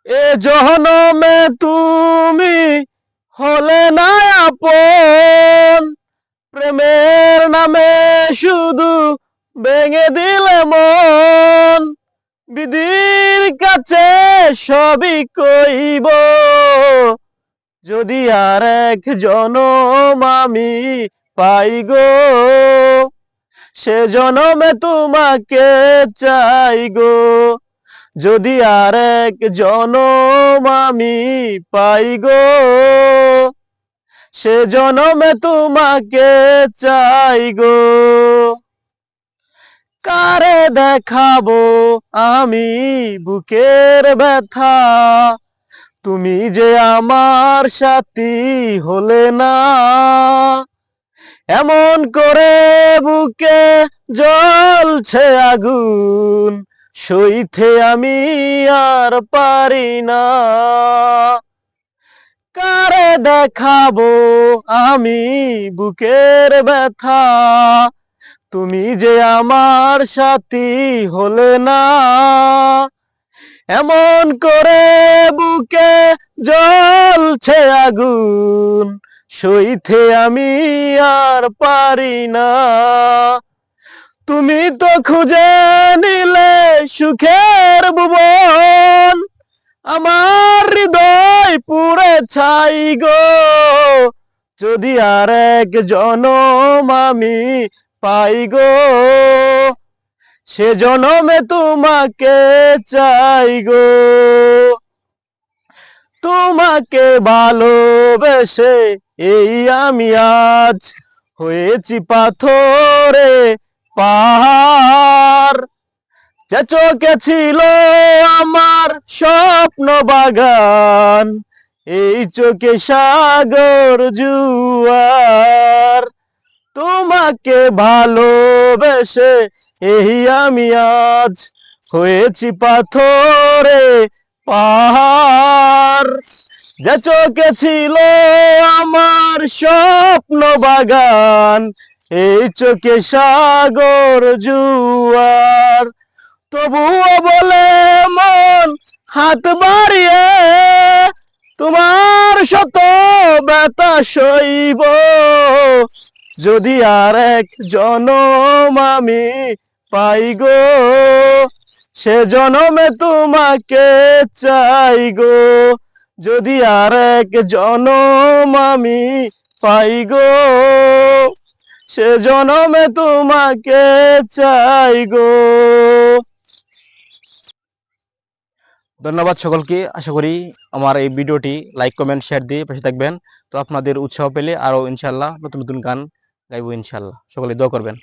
এ জনমে তুমি হলে না আপন, প্রেমের নামে শুধু ভেঙে দিলে মন। বিধির কাছে সবই কইব, যদি আর এক জনম আমি পাই গো, সে জনমে তোমাকে চাই গো। যদি আর এক জনম আমি পাই গো, সে জনমে তোমাকে চাই গো। কারে দেখাবো আমি বুকের ব্যথা, তুমি যে আমার সাথী হলে না। এমন করে বুকে জ্বলছে আগুন, সইতে আমি আর পারি না। কারে দেখাবো আমি বুকের ব্যথা, তুমি যে আমার সাথী হলে না। এমন করে বুকে জ্বলছে আগুন, সইতে আমি আর পারি না। তুমি তো খুঁজে নিলে সুখের ভুবন, আমার হৃদয় পুড়ে ছাই গো। যদি আর এক জনম আমি পাই গো, সে জনমে তোমাকে চাই গো। তোমাকে ভালোবেসে এই আমি আজ হয়েছি পাথরে পাহাড়। যে চোখে ছিল আমার স্বপ্ন বাগান, এই চোখে সাগর জুয়ার। তোমাকে ভালোবেসে এই আমি আজ হয়েছি পাথরে পাহাড়। যে চোখে ছিল আমার স্বপ্ন বাগান, এই চোখে সাগর জুয়ার। তবুও বলে মন হাত বাড়িয়ে, তোমার শত ব্যথা সইব। যদি আর এক জনম আমি পাই গো, সে জনমে তোমাকে চাই গো। যদি আর এক জনম আমি পাই গো, সে জনমে তোমাকে চাই গো। ধন্যবাদ সকলকে। আশা করি আমার এই ভিডিওটি লাইক কমেন্ট শেয়ার দিয়ে পাশে থাকবেন। তো আপনাদের উৎসাহ পেলে আরো ইনশাল্লাহ নতুন নতুন গান গাইবো ইনশাল্লাহ। সকলে দোয়া করবেন।